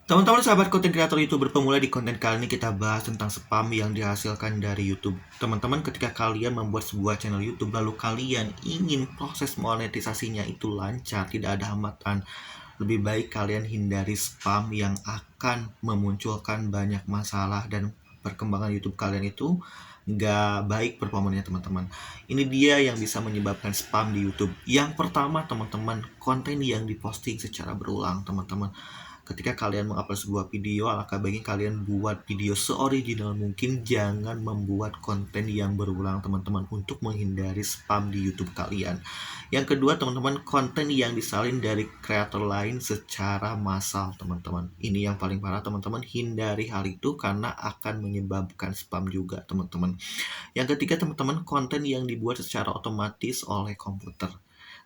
Teman-teman sahabat konten kreator YouTube berpemula, di konten kali ini kita bahas tentang spam yang dihasilkan dari YouTube. Teman-teman, ketika kalian membuat sebuah channel YouTube lalu kalian ingin proses monetisasinya itu lancar, tidak ada hambatan, lebih baik kalian hindari spam yang akan memunculkan banyak masalah dan perkembangan YouTube kalian itu nggak baik performanya teman-teman. Ini dia yang bisa menyebabkan spam di YouTube. Yang pertama teman-teman, konten yang diposting secara berulang teman-teman. Ketika kalian mengupload sebuah video, alangkah baiknya kalian buat video seoriginal mungkin, jangan membuat konten yang berulang teman-teman, untuk menghindari spam di YouTube kalian. Yang kedua teman-teman, konten yang disalin dari kreator lain secara massal teman-teman. Ini yang paling parah teman-teman, hindari hal itu karena akan menyebabkan spam juga teman-teman. Yang ketiga teman-teman, konten yang dibuat secara otomatis oleh komputer.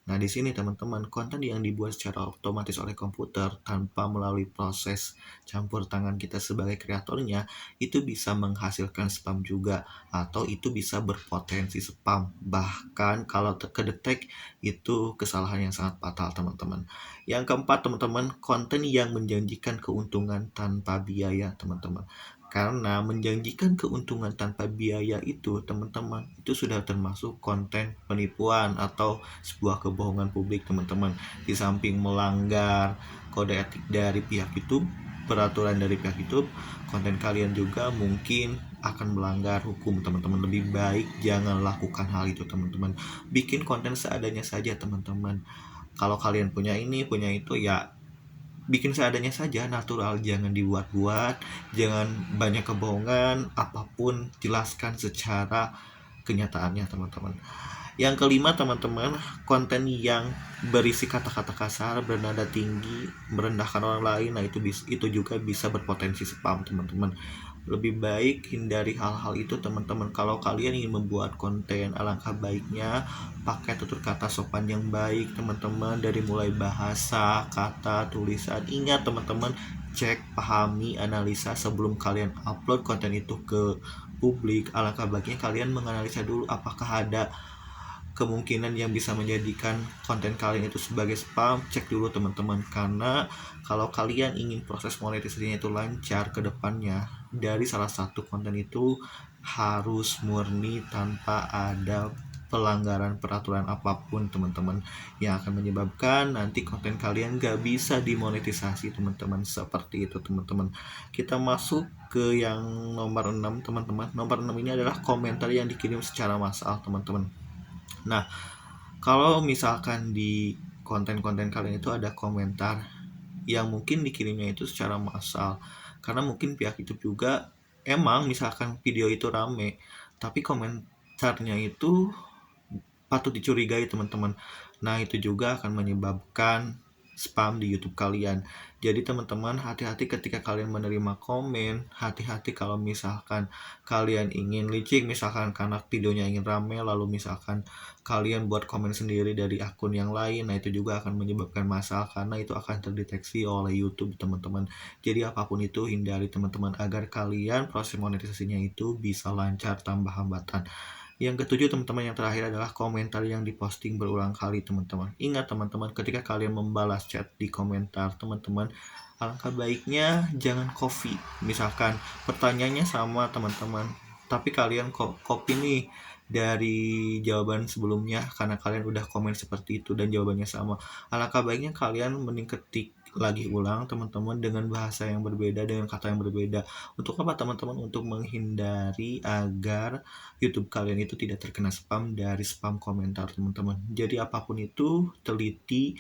Nah, di sini teman-teman, konten yang dibuat secara otomatis oleh komputer tanpa melalui proses campur tangan kita sebagai kreatornya, itu bisa menghasilkan spam juga, atau itu bisa berpotensi spam. Bahkan kalau kedetek, itu kesalahan yang sangat fatal teman-teman. Yang keempat teman-teman, konten yang menjanjikan keuntungan tanpa biaya teman-teman. Karena menjanjikan keuntungan tanpa biaya itu teman-teman, itu sudah termasuk konten penipuan atau sebuah kebohongan publik teman-teman. Di samping melanggar kode etik dari pihak YouTube, peraturan dari pihak YouTube, konten kalian juga mungkin akan melanggar hukum teman-teman. Lebih baik jangan lakukan hal itu teman-teman. Bikin konten seadanya saja teman-teman. Kalau kalian punya ini punya itu, ya bikin seadanya saja, natural, jangan dibuat-buat, jangan banyak kebohongan, apapun jelaskan secara kenyataannya teman-teman. Yang kelima teman-teman, konten yang berisi kata-kata kasar, bernada tinggi, merendahkan orang lain, nah itu juga bisa berpotensi spam teman-teman. Lebih baik hindari hal-hal itu teman-teman. Kalau kalian ingin membuat konten, alangkah baiknya pakai tutur kata sopan yang baik teman-teman, dari mulai bahasa, kata, tulisan. Ingat teman-teman, cek, pahami, analisa sebelum kalian upload konten itu ke publik. Alangkah baiknya kalian menganalisa dulu apakah ada kemungkinan yang bisa menjadikan konten kalian itu sebagai spam. Cek dulu teman-teman, karena kalau kalian ingin proses monetisasinya itu lancar ke depannya, dari salah satu konten itu harus murni tanpa ada pelanggaran peraturan apapun teman-teman, yang akan menyebabkan nanti konten kalian gak bisa dimonetisasi teman-teman. Seperti itu teman-teman. Kita masuk ke yang nomor 6 teman-teman. Nomor 6 ini adalah komentar yang dikirim secara massal teman-teman. Nah, kalau misalkan di konten-konten kalian itu ada komentar yang mungkin dikirimnya itu secara massal, karena mungkin pihak YouTube juga emang misalkan video itu rame, tapi komentarnya itu patut dicurigai teman-teman. Nah, itu juga akan menyebabkan spam di YouTube kalian. Jadi teman-teman, hati-hati ketika kalian menerima komen, hati-hati kalau misalkan kalian ingin licik, misalkan karena videonya ingin rame, lalu misalkan kalian buat komen sendiri dari akun yang lain, nah itu juga akan menyebabkan masalah, karena itu akan terdeteksi oleh YouTube teman-teman. Jadi apapun itu hindari teman-teman, agar kalian proses monetisasinya itu bisa lancar tanpa hambatan. Yang ketujuh teman-teman, yang terakhir adalah komentar yang diposting berulang kali teman-teman. Ingat teman-teman, ketika kalian membalas chat di komentar teman-teman, alangkah baiknya jangan copy. Misalkan pertanyaannya sama teman-teman, tapi kalian copy nih dari jawaban sebelumnya karena kalian udah komen seperti itu dan jawabannya sama. Alangkah baiknya kalian mending ketik lagi ulang teman-teman, dengan bahasa yang berbeda, dengan kata yang berbeda. Untuk apa teman-teman? Untuk menghindari agar YouTube kalian itu tidak terkena spam dari spam komentar teman-teman. Jadi apapun itu teliti,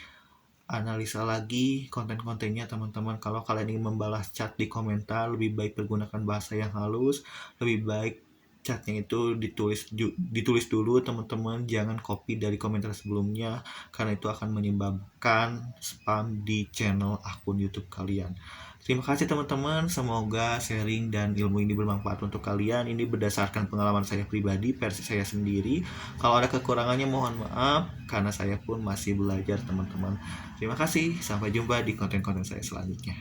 analisa lagi konten-kontennya teman-teman. Kalau kalian ingin membalas chat di komentar, lebih baik pergunakan bahasa yang halus, lebih baik chatnya itu ditulis dulu teman-teman, jangan copy dari komentar sebelumnya, karena itu akan menyebabkan spam di channel akun YouTube kalian. Terima kasih teman-teman, semoga sharing dan ilmu ini bermanfaat untuk kalian. Ini berdasarkan pengalaman saya pribadi, versi saya sendiri. Kalau ada kekurangannya mohon maaf, karena saya pun masih belajar teman-teman. Terima kasih, sampai jumpa di konten-konten saya selanjutnya.